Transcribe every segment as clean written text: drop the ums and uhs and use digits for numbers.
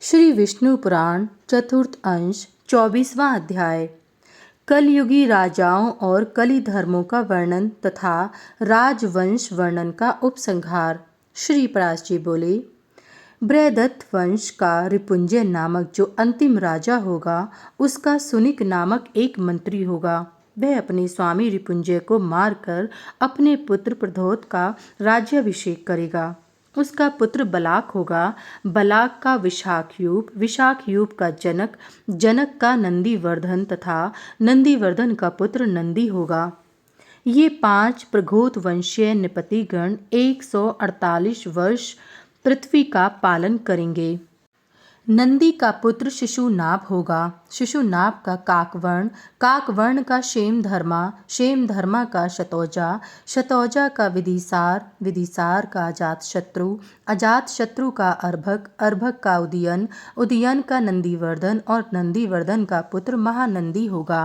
श्री विष्णु पुराण चतुर्थ अंश 24वां अध्याय। कलयुगी राजाओं और कली धर्मों का वर्णन तथा राजवंश वर्णन का उपसंहार। श्री पराशर जी बोले, बृहदत्त वंश का रिपुंजय नामक जो अंतिम राजा होगा, उसका सुनिक नामक एक मंत्री होगा। वह अपने स्वामी रिपुंजय को मारकर अपने पुत्र प्रद्योत का राज्याभिषेक करेगा। उसका पुत्र बलाक होगा, बलाक का विशाखयूप, विशाखयूप का जनक, जनक का नंदीवर्धन तथा नंदीवर्धन का पुत्र नंदी होगा। ये 5 प्रघोत वंशीय नृपतिगण 148 वर्ष पृथ्वी का पालन करेंगे। नंदी का पुत्र शिशुनाभ होगा, शिशुनाभ का काकवर्ण, काकवर्ण का क्षेमधर्मा, क्षेमधर्मा का शतौजा, शतौजा का विदिशार, विदिशार का अजातशत्रु, अजातशत्रु का अर्भक, अर्भक का उदयन, उदयन का नंदीवर्धन और नंदीवर्धन का पुत्र महानंदी होगा।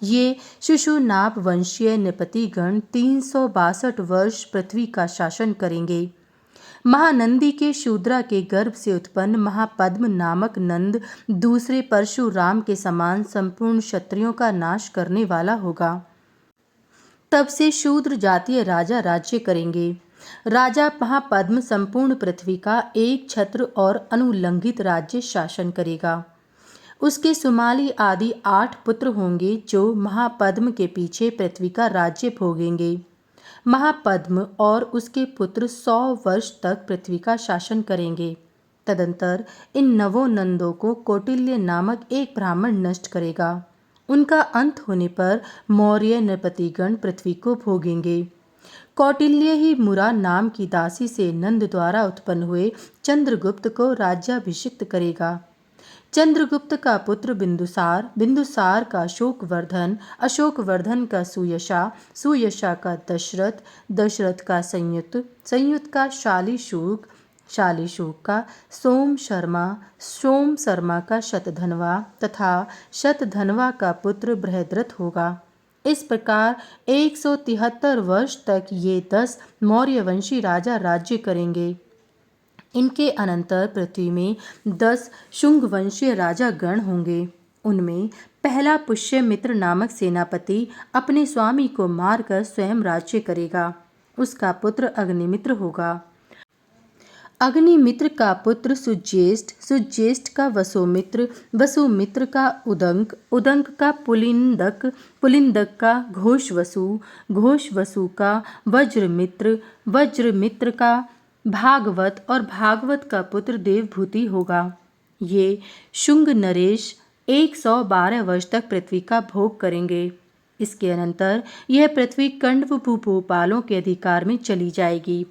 ये शिशुनाभ वंशीय नृपतिगण 362 वर्ष पृथ्वी का शासन करेंगे। महानंदी के शूद्रा के गर्भ से उत्पन्न महापद्म नामक नंद दूसरे परशुराम के समान संपूर्ण क्षत्रियों का नाश करने वाला होगा। तब से शूद्र जातीय राजा राज्य करेंगे। राजा महापद्म संपूर्ण पृथ्वी का एक छत्र और अनुल्लंघित राज्य शासन करेगा। उसके सुमाली आदि 8 पुत्र होंगे जो महापद्म के पीछे पृथ्वी का राज्य भोगेंगे। महापद्म और उसके पुत्र 100 वर्ष तक पृथ्वी का शासन करेंगे। तदंतर इन नवों नंदों को कौटिल्य नामक एक ब्राह्मण नष्ट करेगा। उनका अंत होने पर मौर्य नृपतिगण पृथ्वी को भोगेंगे। कौटिल्य ही मुरा नाम की दासी से नंद द्वारा उत्पन्न हुए चंद्रगुप्त को राज्याभिषिक्त करेगा। चंद्रगुप्त का पुत्र बिंदुसार, बिंदुसार का अशोकवर्धन, अशोकवर्धन का सुयशा, सुयशा का दशरथ, दशरथ का संयुत, संयुत का शालीशुक, शालीशुक का सोम शर्मा, सोम शर्मा का शतधनवा तथा शतधनवा का पुत्र बृहद्रथ होगा। इस प्रकार 173 वर्ष तक ये 10 मौर्यवंशी राजा राज्य करेंगे। इनके अनंतर पृथ्वी में 10 शुंगवंशीय राजा गण होंगे। उनमें पहला पुष्यमित्र नामक सेनापति अपने स्वामी को मारकर स्वयं राज्य करेगा। उसका पुत्र अग्निमित्र होगा। अग्निमित्र का पुत्र सुज्येष्ठ, सुज्येष्ठ का वसुमित्र, वसुमित्र का उदंक, उदंक का पुलिंदक, पुलिंदक का घोषवसु, घोषवसु का वज्रमित्र, वज्रमित्र का भागवत और भागवत का पुत्र देवभूति होगा। ये शुंग नरेश 112 वर्ष तक पृथ्वी का भोग करेंगे। इसके अनंतर यह पृथ्वी कंडव भूपालों के अधिकार में चली जाएगी।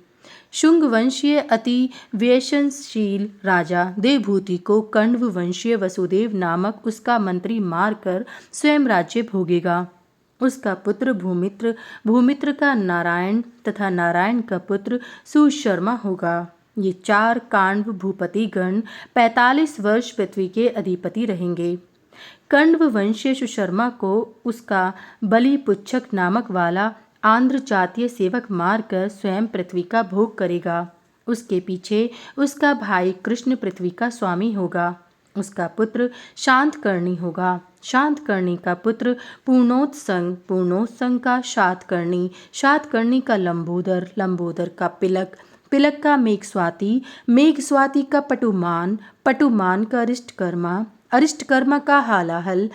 शुंग वंशीय अति व्यसनशील राजा देवभूति को कंडव वंशीय वसुदेव नामक उसका मंत्री मारकर स्वयं राज्य भोगेगा। उसका पुत्र भूमित्र, भूमित्र का नारायण तथा नारायण का पुत्र सुशर्मा होगा। ये 4 काण्व भूपति गण 45 वर्ष पृथ्वी के अधिपति रहेंगे। कण्व वंशीय सुशर्मा को उसका बलिपुच्छक नामक वाला आंध्र जातीय सेवक मारकर स्वयं पृथ्वी का भोग करेगा। उसके पीछे उसका भाई कृष्ण पृथ्वी का स्वामी होगा। उसका पुत्र शांतकर्णी होगा। शांतकर्णी का पुत्र पूर्णोत्संग, पूर्णोत्संग का शातकर्णी, शातकर्णी का लंबोदर, लंबोदर का पिलक, पिलक का मेघस्वाति, मेघस्वाति का पटुमान, पटुमान का अरिष्टकर्मा, अरिष्टकर्मा का हालाहल,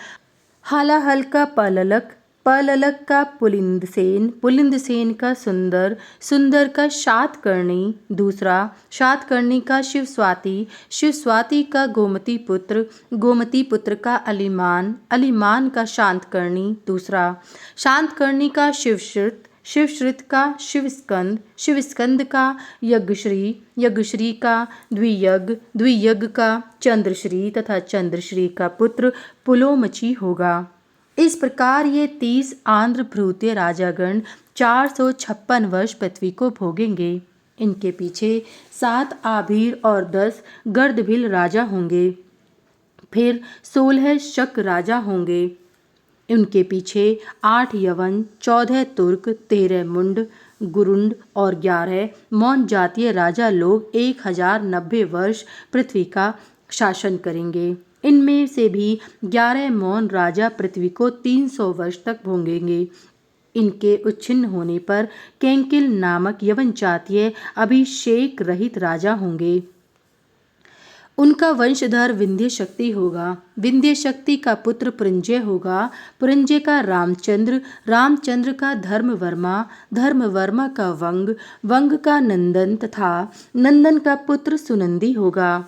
हालाहल का पललक, पललक का पुलिंदसेन, पुलिंदसेन का सुंदर, सुंदर का शातकर्णी दूसरा, शातकर्णी का शिवस्वाति, शिवस्वाति का गोमती पुत्र, गोमती पुत्र का अलीमान, अलीमान का शांतकर्णी दूसरा, शांतकर्णी का शिवश्रित, शिवश्रित का शिवस्कंद, शिवस्कंद का यज्ञश्री, यज्ञश्री का द्वियज्ञ, द्वियज्ञ का चंद्रश्री तथा चंद्रश्री का पुत्र पुलोमची होगा। इस प्रकार ये 30 आंध्र भ्रूतीय राजागण 456 वर्ष पृथ्वी को भोगेंगे। इनके पीछे 7 आभीर और 10 गर्दभिल राजा होंगे। फिर 16 शक राजा होंगे। उनके पीछे 8 यवन, 14 तुर्क, 13 मुंड, गुरुंड और 11 मौन जातीय राजा लोग 1090 वर्ष पृथ्वी का शासन करेंगे। इनमें से भी 11 मौन राजा पृथ्वी को 300 वर्ष तक भोगेंगे। इनके उच्छिन्न होने पर केंकिल नामक यवन जातीय अभिषेक रहित राजा होंगे। उनका वंशधर विंध्य शक्ति होगा। विंध्य शक्ति का पुत्र पुरंजय होगा। पुरंजय का रामचंद्र, रामचंद्र का धर्मवर्मा, धर्मवर्मा का वंग, वंग का नंदन तथा नंदन का पुत्र सुनंदी होगा।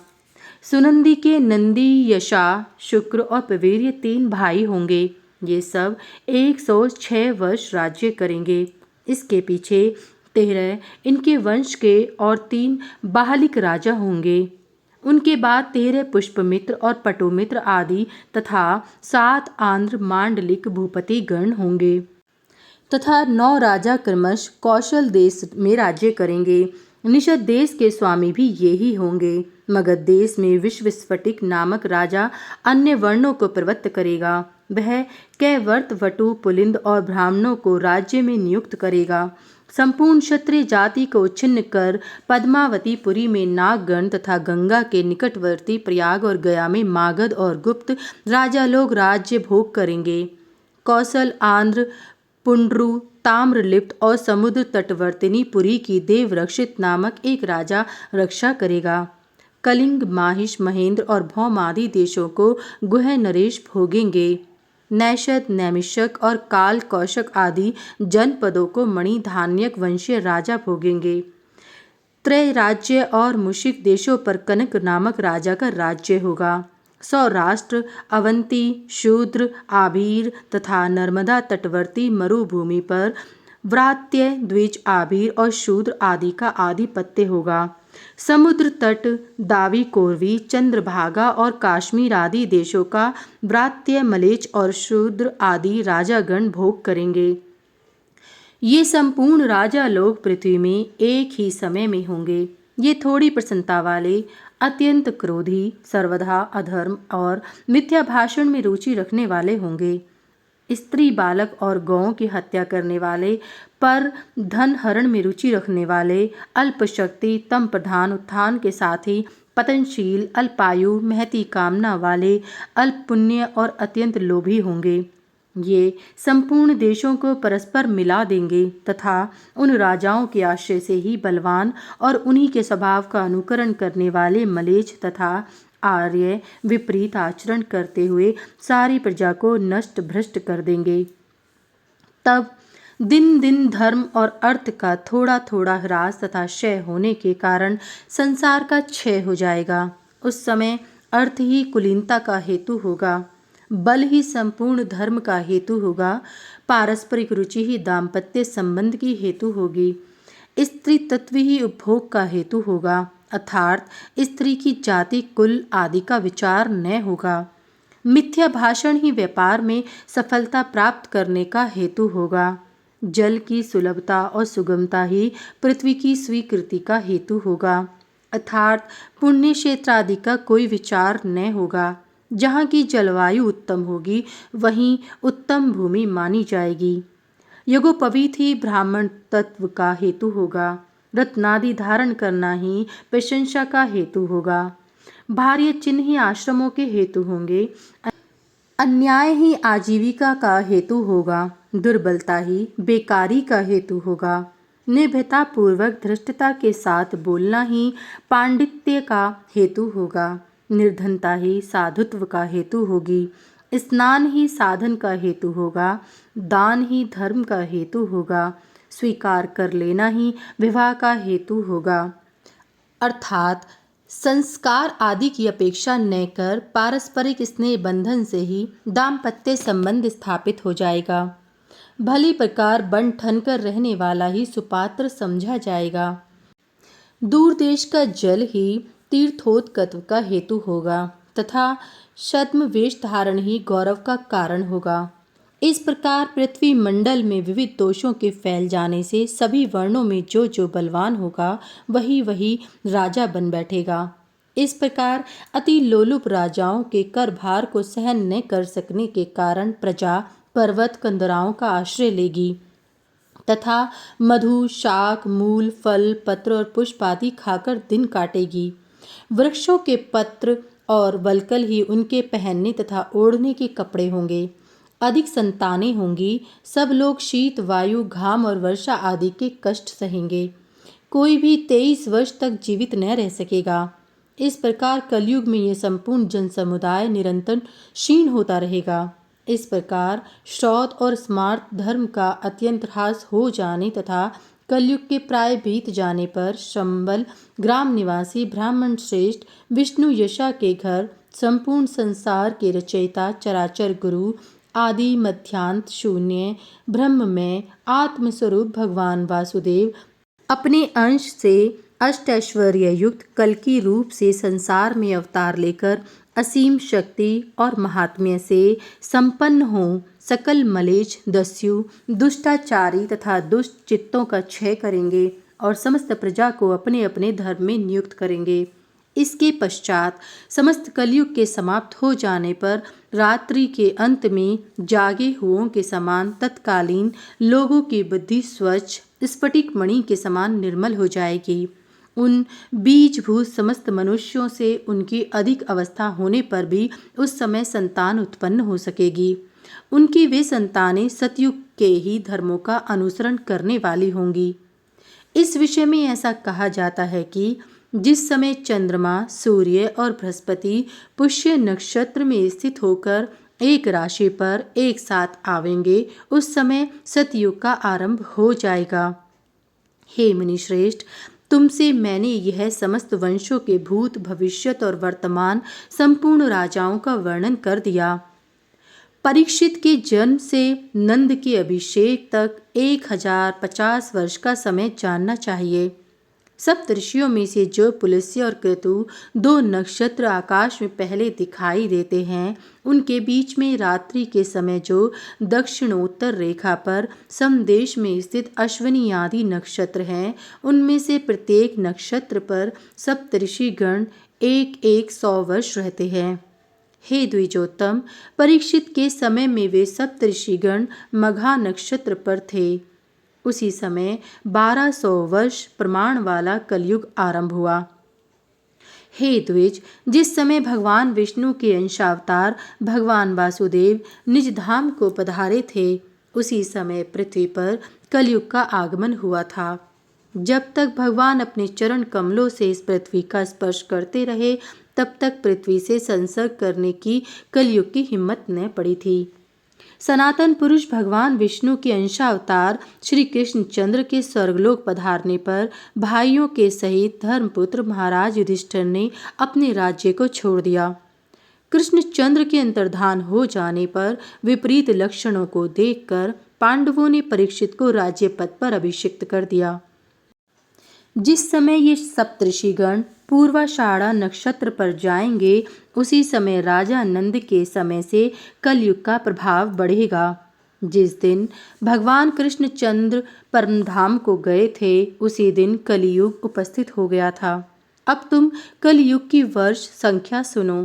सुनंदी के नंदी, यशा, शुक्र और पवेर्य 3 भाई होंगे। ये सब 106 वर्ष राज्य करेंगे। इसके पीछे 13 इनके वंश के और 3 बाहलिक राजा होंगे। उनके बाद 13 पुष्पमित्र और पटुमित्र आदि तथा 7 आंध्र मांडलिक भूपति गण होंगे तथा 9 राजा क्रमश कौशल देश में राज्य करेंगे। निषद देश के स्वामी भी ये ही होंगे। मगध देश में विश्वस्फटिक नामक राजा अन्य वर्णों को प्रवृत्त करेगा। वह कैवर्त, वटु, पुलिंद और ब्राह्मणों को राज्य में नियुक्त करेगा। संपूर्ण क्षत्रिय जाति को छिन्न कर पद्मावती पुरी में नागगण तथा गंगा के निकटवर्ती प्रयाग और गया में मागध और गुप्त राजा लोग राज्य भोग करेंगे। कौशल, आंध्र, पुंड्रु, ताम्रलिप्त और समुद्र तटवर्तिनी पुरी की देवरक्षित नामक एक राजा रक्षा करेगा। कलिंग, माहिष, महेंद्र और भौम आदि देशों को गुह नरेश भोगेंगे। नैषद, नैमिषक और काल कौशक आदि जनपदों को मणिधान्यक वंशीय राजा भोगेंगे। त्रय राज्य और मुशिक देशों पर कनक नामक राजा का राज्य होगा। सौराष्ट्र, अवंती, शूद्र, आभीर तथा नर्मदा तटवर्ती मरुभूमि पर व्रात्य, द्विज, आभीर और शूद्र आदि का आधिपत्य होगा। समुद्र तट, दावी, कोरवी, चंद्रभागा और काश्मीर आदि देशों का व्रात्य, मलेच और शूद्र आदि राजागण भोग करेंगे। ये संपूर्ण राजा लोग पृथ्वी में एक ही समय में होंगे। ये थोड़ी प्रसन्नता वाले, अत्यंत क्रोधी, सर्वदा अधर्म और मिथ्या भाषण में रुचि रखने वाले होंगे। स्त्री, बालक और गौओं की हत्या करने वाले, पर धन हरण में रुचि रखने वाले, अल्पशक्ति, तम प्रधान, उत्थान के साथ ही पतनशील, अल्पायु, महती कामना वाले, अल्प पुण्य और अत्यंत लोभी होंगे। ये संपूर्ण देशों को परस्पर मिला देंगे तथा उन राजाओं के आश्रय से ही बलवान और उन्हीं के स्वभाव का अनुकरण करने वाले मलेच्छ तथा आर्य विपरीत आचरण करते हुए सारी प्रजा को नष्ट भ्रष्ट कर देंगे। तब दिन दिन धर्म और अर्थ का थोड़ा थोड़ा ह्रास तथा क्षय होने के कारण संसार का क्षय हो जाएगा। उस समय अर्थ ही कुलीनता का हेतु होगा, बल ही संपूर्ण धर्म का हेतु होगा, पारस्परिक रुचि ही दाम्पत्य संबंध की हेतु होगी, स्त्री तत्व ही उपभोग का हेतु होगा, अर्थात स्त्री की जाति, कुल आदि का विचार न होगा। मिथ्या भाषण ही व्यापार में सफलता प्राप्त करने का हेतु होगा। जल की सुलभता और सुगमता ही पृथ्वी की स्वीकृति का हेतु होगा, अर्थात पुण्य क्षेत्र आदि का कोई विचार न होगा। जहाँ की जलवायु उत्तम होगी वहीं उत्तम भूमि मानी जाएगी। यज्ञोपवीत ही ब्राह्मण तत्व का हेतु होगा। रत्नादि धारण करना ही प्रशंसा का हेतु होगा। भार्य चिन्ह ही आश्रमों के हेतु होंगे। अन्याय ही आजीविका का हेतु होगा। दुर्बलता ही बेकारी का हेतु होगा। निर्भयता पूर्वक धृष्टता के साथ बोलना ही पांडित्य का हेतु होगा। निर्धनता ही साधुत्व का हेतु होगी। स्नान ही साधन का हेतु होगा। दान ही धर्म का हेतु होगा। स्वीकार कर लेना ही विवाह का हेतु होगा, अर्थात संस्कार आदि की अपेक्षा न कर पारस्परिक स्नेह बंधन से ही दाम्पत्य संबंध स्थापित हो जाएगा। भली प्रकार बन ठन कर रहने वाला ही सुपात्र समझा जाएगा। दूर देश का जल ही तीर्थोत्कत्व का हेतु होगा तथा छद्म वेश धारण ही गौरव का कारण होगा। इस प्रकार पृथ्वी मंडल में विविध दोषों के फैल जाने से सभी वर्णों में जो जो बलवान होगा वही वही राजा बन बैठेगा। इस प्रकार अति लोलुप राजाओं के कर भार को सहन न कर सकने के कारण प्रजा पर्वत कंदराओं का आश्रय लेगी तथा मधु, शाक, मूल, फल, पत्र और पुष्प आदि खाकर दिन काटेगी। वृक्षों के पत्र और वल्कल ही उनके पहनने तथा ओढ़ने के कपड़े होंगे। अधिक संतानें होंगी। सब लोग शीत, वायु, घाम और वर्षा आदि के कष्ट सहेंगे। कोई भी 23 वर्ष तक जीवित न रह सकेगा। इस प्रकार कलयुग में यह संपूर्ण जन समुदाय निरंतर क्षीण होता रहेगा। इस प्रकार श्रौत और स्मार्त धर्म का अत्यंत ह्रास हो जाने तथा कलयुग के प्राय बीत जाने पर शंबल ग्राम निवासी ब्राह्मण श्रेष्ठ विष्णु यशा के घर संपूर्ण संसार के रचयिता चराचर गुरु आदि मध्यांत शून्य ब्रह्म में आत्मस्वरूप भगवान वासुदेव अपने अंश से अष्टैश्वर्य युक्त कल्कि रूप से संसार में अवतार लेकर असीम शक्ति और महात्म्य से संपन्न हो सकल मलेच्छ, दस्यु, दुष्टाचारी तथा दुष्ट चित्तों का क्षय करेंगे और समस्त प्रजा को अपने अपने धर्म में नियुक्त करेंगे। इसके पश्चात समस्त कलयुग के समाप्त हो जाने पर रात्रि के अंत में जागे हुओं के समान तत्कालीन लोगों की बुद्धि स्वच्छ स्फटिक मणि के समान निर्मल हो जाएगी। उन बीजभूत समस्त मनुष्यों से उनकी अधिक अवस्था होने पर भी उस समय संतान उत्पन्न हो सकेगी। उनकी वे संतानें सतयुग के ही धर्मों का अनुसरण करने वाली होंगी। इस विषय में ऐसा कहा जाता है कि जिस समय चंद्रमा, सूर्य और बृहस्पति पुष्य नक्षत्र में स्थित होकर एक राशि पर एक साथ आवेंगे, उस समय सतयुग का आरंभ हो जाएगा। हे मुनिश्रेष्ठ, तुमसे मैंने यह समस्त वंशों के भूत, भविष्यत और वर्तमान संपूर्ण राजाओं का वर्णन कर दिया। परीक्षित के जन्म से नंद के अभिषेक तक 1050 वर्ष का समय जानना चाहिए। सप्तऋषियों में से जो पुलस्त्य और क्रतु 2 नक्षत्र आकाश में पहले दिखाई देते हैं, उनके बीच में रात्रि के समय जो दक्षिणोत्तर रेखा पर समदेश में स्थित अश्विनी आदि नक्षत्र हैं, उनमें से प्रत्येक नक्षत्र पर सप्तऋषि गण 100 वर्ष रहते हैं। हे द्विजोत्तम, परीक्षित के समय में वे सप्तऋषिगण मघा नक्षत्र पर थे। उसी समय 1200 वर्ष प्रमाण वाला कलयुग आरंभ हुआ। हे द्विज, जिस समय भगवान विष्णु के अंशावतार भगवान वासुदेव निज धाम को पधारे थे, उसी समय पृथ्वी पर कलयुग का आगमन हुआ था। जब तक भगवान अपने चरण कमलों से इस पृथ्वी का स्पर्श करते रहे, तब तक पृथ्वी से संसर्ग करने की कलयुग की हिम्मत न पड़ी थी। सनातन पुरुष भगवान विष्णु के अंशावतार श्री कृष्ण चंद्र के स्वर्गलोक पधारने पर भाइयों के सहित धर्मपुत्र महाराज युधिष्ठिर ने अपने राज्य को छोड़ दिया। कृष्ण चंद्र के अंतर्धान हो जाने पर विपरीत लक्षणों को देखकर पांडवों ने परीक्षित को राज्य पद पर अभिषिक्त कर दिया। जिस समय ये सप्तऋषिगण पूर्वाषाढ़ा नक्षत्र पर जाएंगे, उसी समय राजा नंद के समय से कलयुग का प्रभाव बढ़ेगा। जिस दिन भगवान कृष्ण चंद्र परमधाम को गए थे, उसी दिन कलियुग उपस्थित हो गया था। अब तुम कलयुग की वर्ष संख्या सुनो।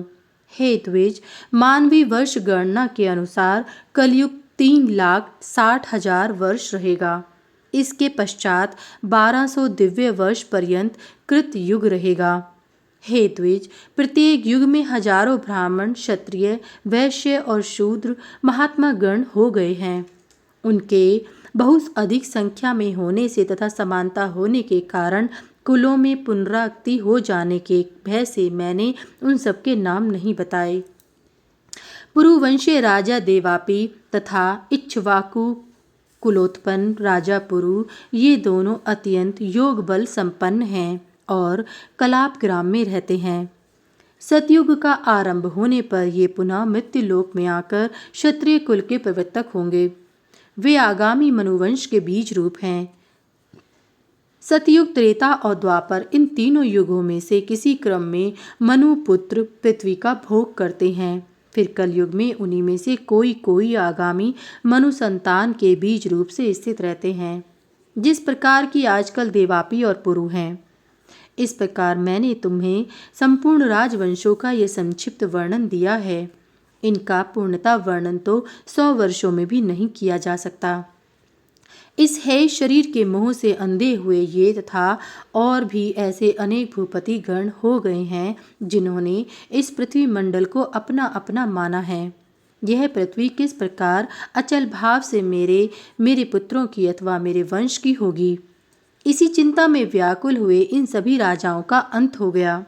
हे द्विज, मानवीय वर्ष गणना के अनुसार कलयुग 3,60,000 वर्ष रहेगा। इसके पश्चात 1200 दिव्य वर्ष पर्यंत कृत युग रहेगा। हे द्विज, प्रत्येक युग में हजारों ब्राह्मण, क्षत्रिय, वैश्य और शूद्र महात्मा गण हो गए हैं। उनके बहुत अधिक संख्या में होने से तथा समानता होने के कारण कुलों में पुनरावृत्ति हो जाने के भय से मैंने उन सबके नाम नहीं बताए। पुरुवंशीय राजा देवापी तथा इक्ष्वाकु कुलोत्पन्न राजा पुरु, ये दोनों अत्यंत योग बल संपन्न हैं और कलाप ग्राम में रहते हैं। सतयुग का आरंभ होने पर ये पुनः मृत्युलोक में आकर क्षत्रिय कुल के प्रवर्तक होंगे। वे आगामी मनुवंश के बीज रूप हैं। सतयुग, त्रेता और द्वापर, इन तीनों युगों में से किसी क्रम में मनुपुत्र पृथ्वी का भोग करते हैं। फिर कलयुग में उन्हीं में से कोई कोई आगामी मनु संतान के बीज रूप से स्थित रहते हैं, जिस प्रकार की आजकल देवापी और पुरु हैं। इस प्रकार मैंने तुम्हें संपूर्ण राजवंशों का यह संक्षिप्त वर्णन दिया है। इनका पूर्णतः वर्णन तो 100 वर्षों में भी नहीं किया जा सकता। इस है शरीर के मोह से अंधे हुए ये तथा और भी ऐसे अनेक भूपति गण हो गए हैं जिन्होंने इस पृथ्वी मंडल को अपना अपना माना है। यह पृथ्वी किस प्रकार अचल भाव से मेरे पुत्रों की अथवा मेरे वंश की होगी, इसी चिंता में व्याकुल हुए इन सभी राजाओं का अंत हो गया।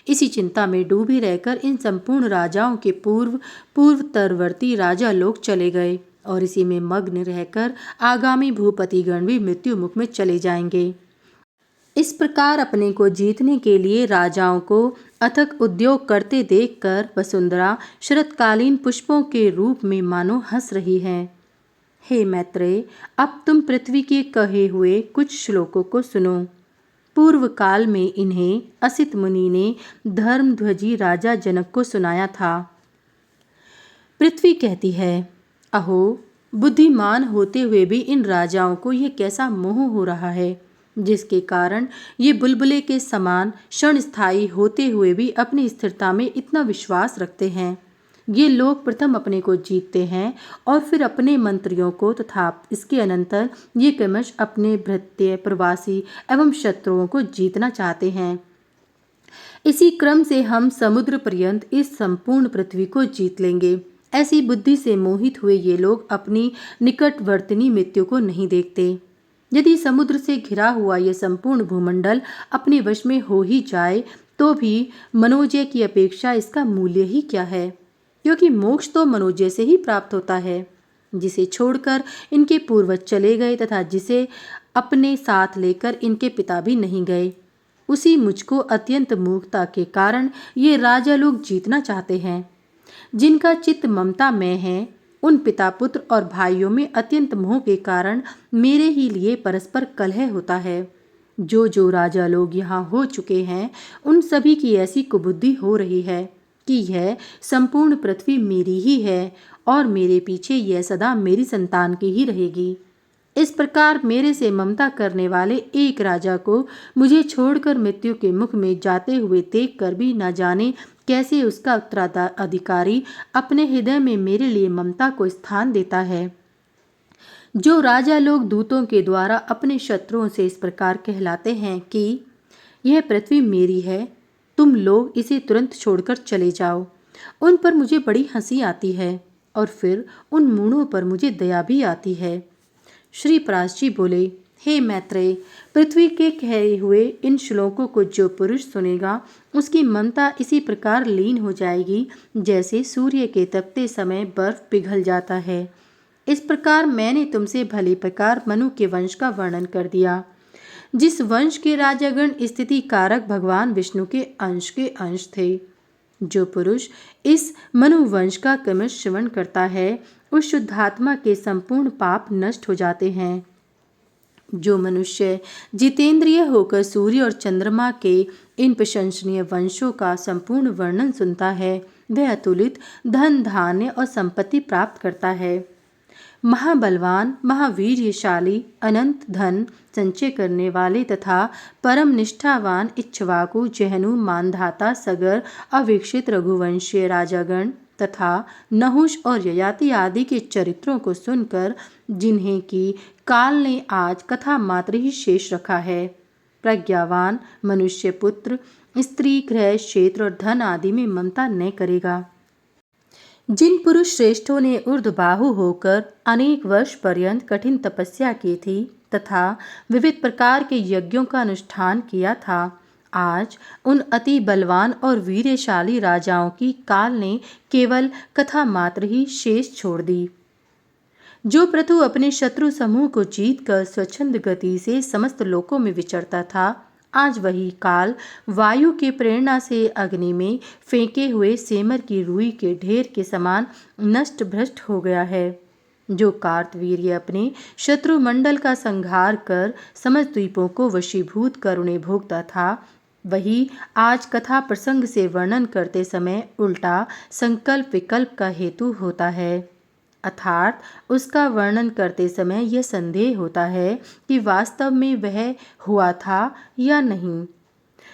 इसी चिंता में डूबे रहकर इन संपूर्ण राजाओं के पूर्वतरवर्ती राजा लोग चले गए और इसी में मग्न रहकर आगामी भूपतिगण भी मृत्यु मुख में चले जाएंगे। इस प्रकार अपने को जीतने के लिए राजाओं को अथक उद्योग करते देखकर वसुंधरा शरतकालीन पुष्पों के रूप में मानो हंस रही है। हे मैत्रेय, अब तुम पृथ्वी के कहे हुए कुछ श्लोकों को सुनो। पूर्व काल में इन्हें असित मुनि ने धर्मध्वजी राजा जनक को सुनाया था। पृथ्वी कहती है, अहो, बुद्धिमान होते हुए भी इन राजाओं को यह कैसा मोह हो रहा है, जिसके कारण ये बुलबुले के समान क्षणस्थायी होते हुए भी अपनी स्थिरता में इतना विश्वास रखते हैं। ये लोग प्रथम अपने को जीतते हैं और फिर अपने मंत्रियों को तथा इसके अनंतर ये क्रमश अपने भृत्य, प्रवासी एवं शत्रुओं को जीतना चाहते हैं। इसी क्रम से हम समुद्र पर्यंत इस संपूर्ण पृथ्वी को जीत लेंगे। ऐसी बुद्धि से मोहित हुए ये लोग अपनी निकटवर्तिनी मृत्यु को नहीं देखते। यदि समुद्र से घिरा हुआ यह संपूर्ण भूमंडल अपने वश में हो ही जाए तो भी मनोजय की अपेक्षा इसका मूल्य ही क्या है, क्योंकि मोक्ष तो मनोजय से ही प्राप्त होता है, जिसे छोड़कर इनके पूर्वज चले गए तथा जिसे अपने साथ लेकर इनके पिता भी नहीं गए। उसी मुझको अत्यंत मूर्खता के कारण ये राजा लोग जीतना चाहते हैं। जिनका चित्त ममता में है, उन पिता पुत्र और भाइयों में अत्यंत मोह के कारण मेरे ही लिए परस्पर कलह होता है। जो राजा लोग यहाँ हो चुके हैं, उन सभी की ऐसी कुबुद्धि हो रही है कि यह संपूर्ण पृथ्वी मेरी ही है और मेरे पीछे यह सदा मेरी संतान की ही रहेगी। इस प्रकार मेरे से ममता करने वाले एक राजा को मुझे छोड़कर मृत्यु के मुख में जाते हुए देखकर भी न जाने कैसे उसका उत्तराधिकारी अपने हृदय में मेरे लिए ममता को स्थान देता है। जो राजा लोग दूतों के द्वारा अपने शत्रुओं से इस प्रकार कहलाते हैं कि यह पृथ्वी मेरी है, तुम लोग इसे तुरंत छोड़कर चले जाओ, उन पर मुझे बड़ी हंसी आती है और फिर उन मूढ़ों पर मुझे दया भी आती है। श्री पराश जी बोले, हे मैत्रेय, पृथ्वी के कहे हुए इन श्लोकों को जो पुरुष सुनेगा उसकी ममता इसी प्रकार लीन हो जाएगी जैसे सूर्य के तपते समय बर्फ पिघल जाता है। इस प्रकार मैंने तुमसे भली प्रकार मनु के वंश का वर्णन कर दिया, जिस वंश के राजागण स्थिति कारक भगवान विष्णु के अंश थे। जो पुरुष इस मनु वंश का क्रमश श्रवण करता है, उस शुद्धात्मा के संपूर्ण पाप नष्ट हो जाते हैं। जो मनुष्य जितेंद्रिय होकर सूर्य और चंद्रमा के इन प्रशंसनीय वंशों का संपूर्ण वर्णन सुनता है, वह अतुलित धन धान्य और संपत्ति प्राप्त करता है। महाबलवान, महावीर्यशाली, अनंत धन संचय करने वाले तथा परम निष्ठावान इक्ष्वाकु, जहनु, मानधाता, सगर, अवीक्षित रघुवंशीय राजागण तथा नहुष और ययाति आदि के चरित्रों को सुनकर, जिन्हें कि काल ने आज कथा मात्र ही शेष रखा है, प्रज्ञावान मनुष्य पुत्र स्त्री, गृह, क्षेत्र और धन आदि में ममता न करेगा। जिन पुरुष श्रेष्ठों ने ऊर्ध्वबाहु होकर अनेक वर्ष पर्यंत कठिन तपस्या की थी तथा विविध प्रकार के यज्ञों का अनुष्ठान किया था, आज उन अति बलवान और वीरशाली राजाओं की काल ने केवल कथा मात्र ही शेष छोड़ दी। जो प्रथु अपने शत्रु समूह को जीतकर स्वच्छंद गति से समस्त लोकों में विचरता था, आज वही काल वायु के प्रेरणा से अग्नि में फेंके हुए सेमर की रुई के ढेर के समान नष्ट भ्रष्ट हो गया है। जो कार्तवीर्य अपने शत्रु मंडल का संहार कर समस्त द्वीपों को वशीभूत कर उन्हें भोगता था, वही आज कथा प्रसंग से वर्णन करते समय उल्टा संकल्प विकल्प का हेतु होता है। अर्थात उसका वर्णन करते समय यह संदेह होता है कि वास्तव में वह हुआ था या नहीं।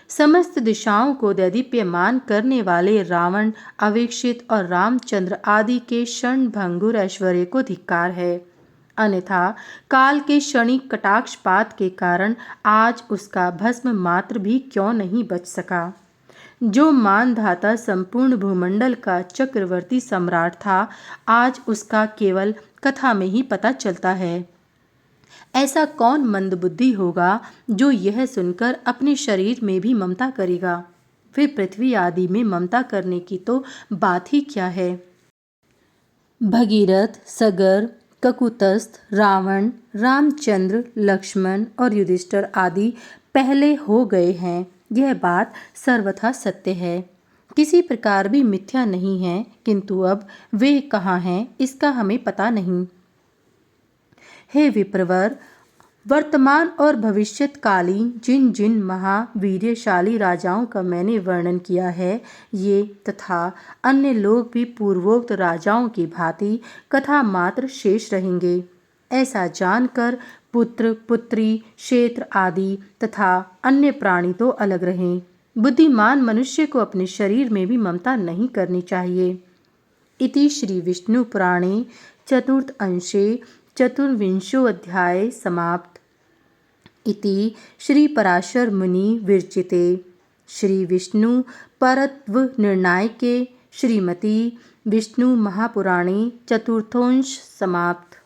समस्त दिशाओं को दैदीप्यमान करने वाले रावण, अवीक्षित और रामचंद्र आदि के क्षणभंगुर ऐश्वर्य को धिक्कार है। अन्यथा काल के क्षणिक कटाक्षपात के कारण आज उसका भस्म मात्र भी क्यों नहीं बच सका। जो मानधाता संपूर्ण भूमंडल का चक्रवर्ती सम्राट था, आज उसका केवल कथा में ही पता चलता है। ऐसा कौन मंदबुद्धि होगा जो यह सुनकर अपने शरीर में भी ममता करेगा। फिर पृथ्वी आदि में ममता करने की तो बात ही क्या है। भगीरथ, सगर, ककुतस्थ, रावण, रामचंद्र, लक्ष्मण और युधिष्ठिर आदि पहले हो गए हैं, यह बात सर्वथा सत्य है, किसी प्रकार भी मिथ्या नहीं है। किंतु अब वे कहाँ हैं, इसका हमें पता नहीं। हे विप्रवर, वर्तमान और भविष्यत्कालीन जिन जिन महावीर्यशाली राजाओं का मैंने वर्णन किया है, ये तथा अन्य लोग भी पूर्वोक्त राजाओं की भांति कथा मात्र शेष रहेंगे। ऐसा जानकर पुत्र, पुत्री, क्षेत्र आदि तथा अन्य प्राणी तो अलग रहें। बुद्धिमान मनुष्य को अपने शरीर में भी ममता नहीं करनी चाहिए। इति श्री विष्णु पुराणे चतुर्थ अंशे चतुर्विंशोऽध्याय समाप्त। इति श्री पराशर मुनि विरचिते श्री विष्णु परत्व निर्णायके श्रीमती विष्णु महापुराणे चतुर्थोंश समाप्त।